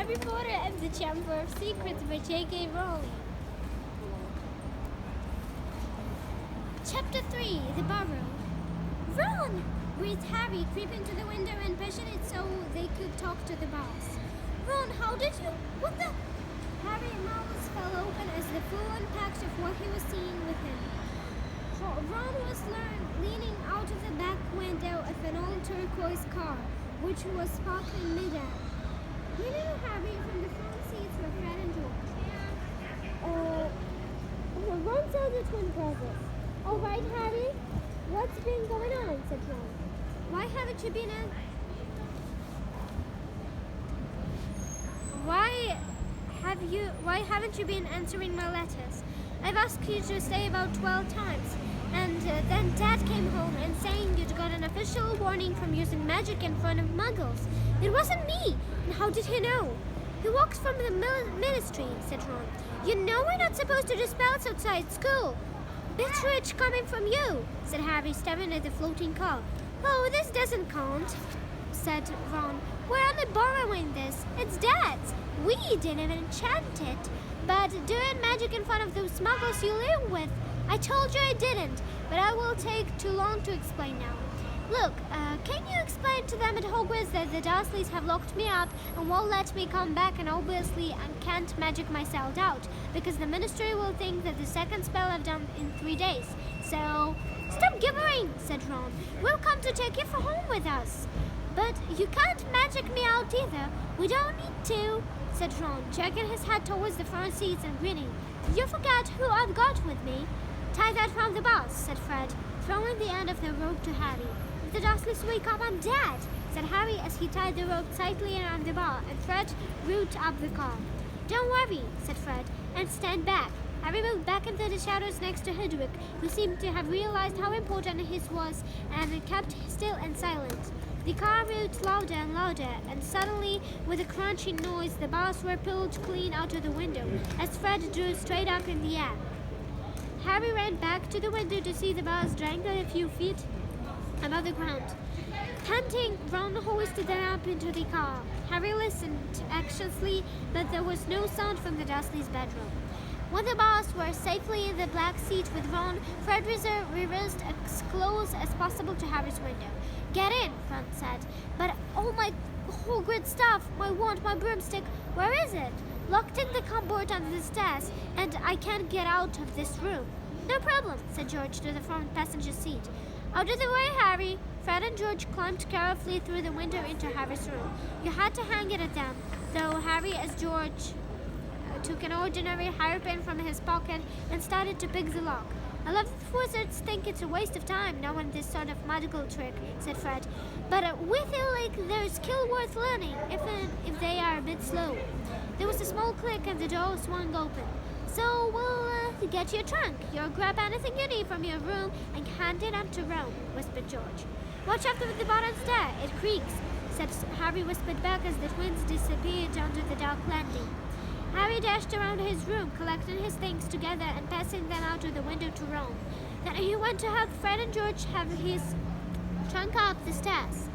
Harry Potter and the Chamber of Secrets by J.K. Rowling. Chapter 3, The Burrow. Ron! Breathed Harry, creeping to the window and pushing it so they could talk to the boss. Ron, how did you... What the... Harry's mouth fell open as the full impact of what he was seeing with him. Ron was leaning out of the back window of an old turquoise car, which was parked in midair. He knew Harry from the front seats were Fred and George. Ron saw the twin brothers. "All right, Harry, what's been going on?" said Ron. Why haven't you been answering my letters? I've asked you to stay about 12 times. And then Dad came home and saying you'd got an official warning from using magic in front of muggles. It wasn't me. And how did he know? He walks from the ministry, said Ron. You know we're not supposed to do spells outside school. Bit rich coming from you, said Harry, staring at the floating car. Oh, this doesn't count, said Ron. We're only borrowing this. It's Dad's. We didn't enchant it. But doing magic in front of those muggles you live with, I told you I didn't, but I will take too long to explain now. Look, can you explain to them at Hogwarts that the Dursleys have locked me up and won't let me come back, and obviously I can't magic myself out, because the Ministry will think that the second spell I've done in 3 days. So, stop gibbering, said Ron. We'll come to take you for home with us. But you can't magic me out either. We don't need to, said Ron, jerking his head towards the front seats and grinning. You forget who I've got with me. Tie that round the bars, said Fred, throwing the end of the rope to Harry. If the Dursleys wake up, I'm dead, said Harry as he tied the rope tightly around the bar, and Fred rooted up the car. Don't worry, said Fred, and stand back. Harry moved back into the shadows next to Hedwig, who seemed to have realized how important his was and kept still and silent. The car rooted louder and louder, and suddenly, with a crunching noise, the bars were pulled clean out of the window as Fred drew straight up in the air. Harry ran back to the window to see the bars dangle a few feet above the ground. Panting, Ron hoisted them up into the car. Harry listened anxiously, but there was no sound from the Dursleys' bedroom. When the bars were safely in the black seat with Ron, Fred reversed as close as possible to Harry's window. Get in, Ron said. But all my Hogwarts stuff, my wand, my broomstick, where is it? Locked in the cupboard under the stairs, and I can't get out of this room. No problem, said George to the front passenger seat. Out of the way, Harry. Fred and George climbed carefully through the window into Harry's room. You had to hang it at them, though Harry, as George took an ordinary hairpin from his pocket and started to pick the lock. I love that wizards think it's a waste of time knowing this sort of magical trick, said Fred. But we feel like there's skill worth learning, even if they are a bit slow. There was a small click and the door swung open. So we'll get you a trunk. You'll grab anything you need from your room and hand it up to Ron, whispered George. Watch out for the bottom stair. It creaks, said Harry whispered back as the twins disappeared under the dark landing. Harry dashed around his room, collecting his things together and passing them out of the window to Ron. Then he went to help Fred and George have his trunk up the stairs.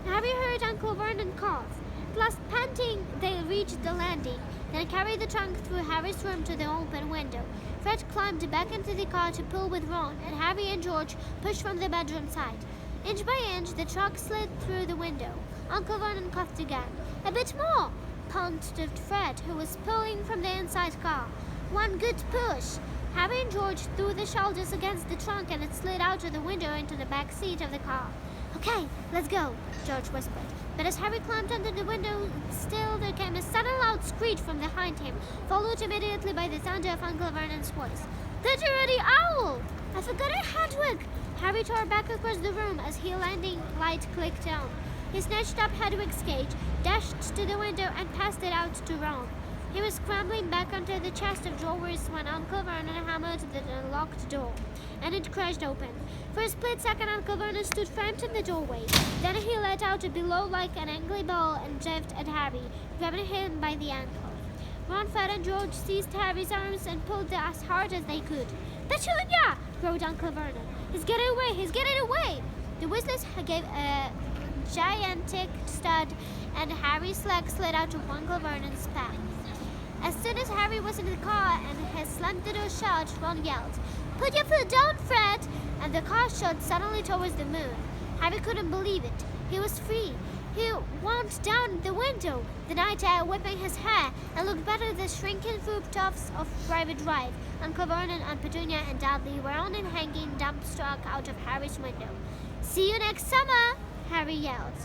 Harry heard Uncle Vernon cough. At last, panting, they reached the landing, then carried the trunk through Harry's room to the open window. Fred climbed back into the car to pull with Ron, and Harry and George pushed from the bedroom side. Inch by inch, the truck slid through the window. Uncle Vernon coughed again. A bit more, panted Fred, who was pulling from the inside car. One good push. Harry and George threw the shoulders against the trunk and it slid out of the window into the back seat of the car. Okay, let's go, George whispered. But as Harry climbed under the window, still there came a sudden loud screech from behind him, followed immediately by the sound of Uncle Vernon's voice. The dirty owl! I forgot a Hedwig! Harry tore back across the room as his landing light clicked down. He snatched up Hedwig's cage, dashed to the window, and passed it out to Ron. He was scrambling back onto the chest of drawers when Uncle Vernon hammered the locked door, and it crashed open. For a split second, Uncle Vernon stood framed in the doorway. Then he let out a bellow like an angry ball and jabbed at Harry, grabbing him by the ankle. Ron, Fred, and George seized Harry's arms and pulled as hard as they could. "Petunia!" roared Uncle Vernon. He's getting away! He's getting away!" The Weasleys gave a gigantic stud, and Harry's leg slid out of Uncle Vernon's path. As soon as Harry was in the car and his slammed the door shut, Ron yelled, "Put your foot down, Fred!" And the car shot suddenly towards the moon. Harry couldn't believe it. He was free. He wound down the window, the night air whipping his hair, and looked back at the shrinking rooftops of Private Drive. Uncle Vernon and Petunia and Dudley were on and hanging dumbstruck out of Harry's window. "See you next summer!" Harry yelled.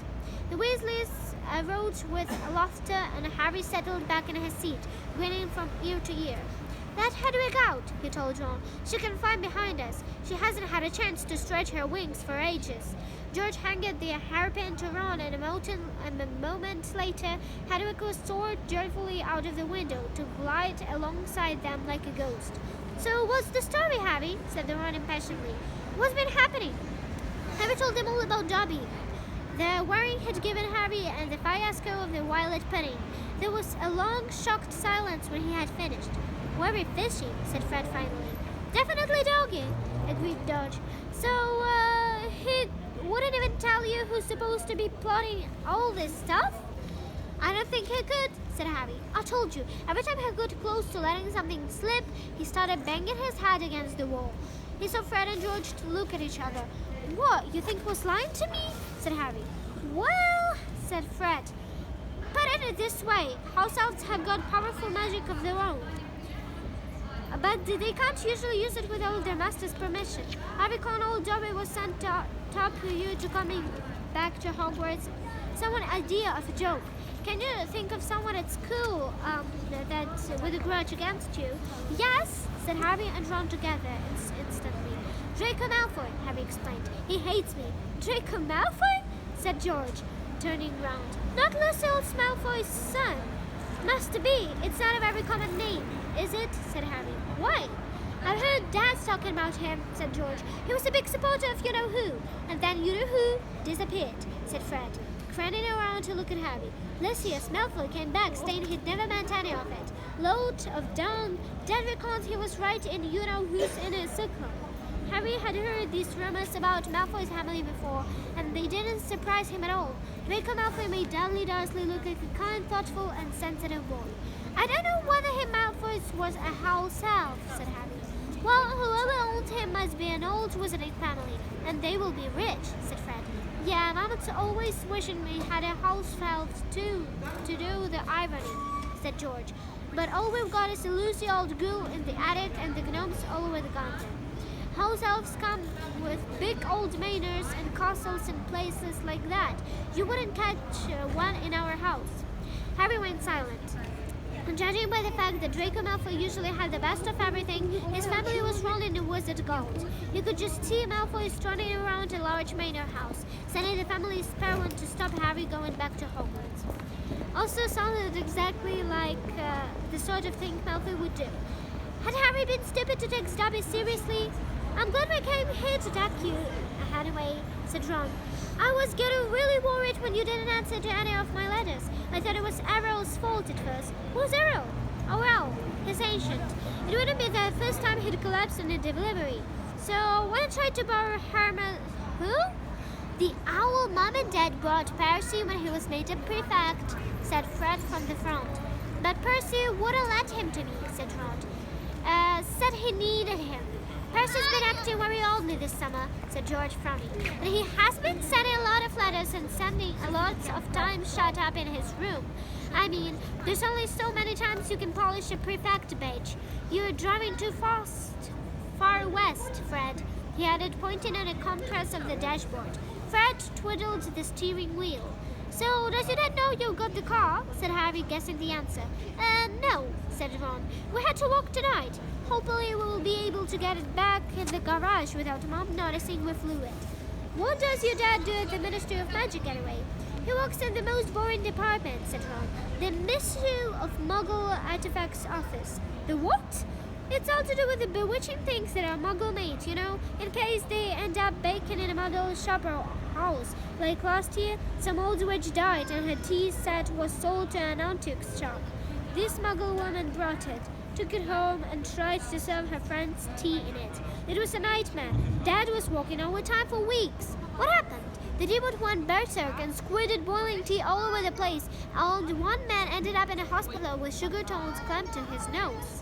The Weasleys rode with laughter, and Harry settled back in his seat, grinning from ear to ear. "Let Hedwig out," he told Ron. "She can fly behind us. She hasn't had a chance to stretch her wings for ages." George handed the hairpin to Ron, and a moment later, Hedwig was soared joyfully out of the window to glide alongside them like a ghost. "So what's the story, Harry?" said Ron impatiently. "What's been happening?" Harry told them all about Dobby. The worrying had given Harry and the fiasco of the violet pudding. There was a long, shocked silence when he had finished. "Very fishy," said Fred finally. "Definitely doggy," agreed Dodge. "So, he wouldn't even tell you who's supposed to be plotting all this stuff?" "I don't think he could," said Harry. "I told you, every time he got close to letting something slip, he started banging his head against the wall." He saw Fred and George look at each other. "What, you think was lying to me?" said Harry. "Well," said Fred, "put it this way, house elves have got powerful magic of their own. But they can't usually use it without their master's permission. I reckon old Dobby was sent to top you to coming back to Hogwarts. Someone idea of a joke. Can you think of someone at school that's with a grudge against you?" "Yes," said Harry and Ron together instantly. "Draco Malfoy," Harry explained. "He hates me." "Draco Malfoy?" said George, turning round. "Not Lucius Malfoy's son?" "Must be. It's not a very common name, is it?" said Harry. "Why?" "I've heard Dad's talking about him," said George. "He was a big supporter of you-know-who, and then you-know-who disappeared," said Fred, craning around to look at Harry. "Lucius Malfoy came back saying he'd never meant any of it. Load of dung. Dad reckons he was right in you-know-who's inner circle." Harry had heard these rumors about Malfoy's family before, and they didn't surprise him at all. Draco Malfoy made Dudley Dursley look like a kind, thoughtful, and sensitive boy. "I don't know whether Malfoy was a house elf," said Harry. "Well, whoever owned him must be an old wizarding family, and they will be rich," said Fred. "Yeah, Mama's always wishing we had a house elf too, to do the irony," said George. "But all we've got is a loosey old ghoul in the attic and the gnomes all over the garden. House elves come with big old manors and castles and places like that. You wouldn't catch one in our house." Harry went silent. Judging by the fact that Draco Malfoy usually had the best of everything, his family was rolling in wizard gold. You could just see Malfoy strutting around a large manor house, sending the family's parent to stop Harry going back to Hogwarts. Also sounded exactly like the sort of thing Malfoy would do. Had Harry been stupid to take Dobby seriously? "I'm glad we came here to attack you, Hathaway," said Ron. "I was getting really worried when you didn't answer to any of my letters. I thought it was Errol's fault at first." "Who's Errol?" "Oh, well, he's ancient. It wouldn't be the first time he'd collapsed in a delivery. So when I tried to borrow Herman..." "Who?" "The owl Mom and Dad brought Percy when he was made a prefect," said Fred from the front. "But Percy wouldn't let him to me," said Ron. "Said he needed him." "Percy's been acting very oddly this summer," said George, frowning. "But he has been sending a lot of letters and spending a lot of time shut up in his room. I mean, there's only so many times you can polish a prefect badge. You're driving too far west, Fred," he added, pointing at a compress of the dashboard. Fred twiddled the steering wheel. "So, does your dad know you got the car?" said Harry, guessing the answer. No," said Ron. "We had to walk tonight. Hopefully we will be able to get it back in the garage without Mom noticing we flew it." "What does your dad do at the Ministry of Magic anyway?" "He works in the most boring department," said Ron. "The Ministry of Muggle Artifacts office." "The what?" "It's all to do with the bewitching things that are Muggle-made, you know, in case they end up baking in a Muggle shop or house. Like last year, some old witch died and her tea set was sold to an antique shop. This Muggle woman brought it, took it home, and tried to serve her friends tea in it. It was a nightmare. Dad was working overtime for weeks. What happened? The demon went berserk and squirted boiling tea all over the place, and one man ended up in a hospital with sugar tongs clamped to his nose.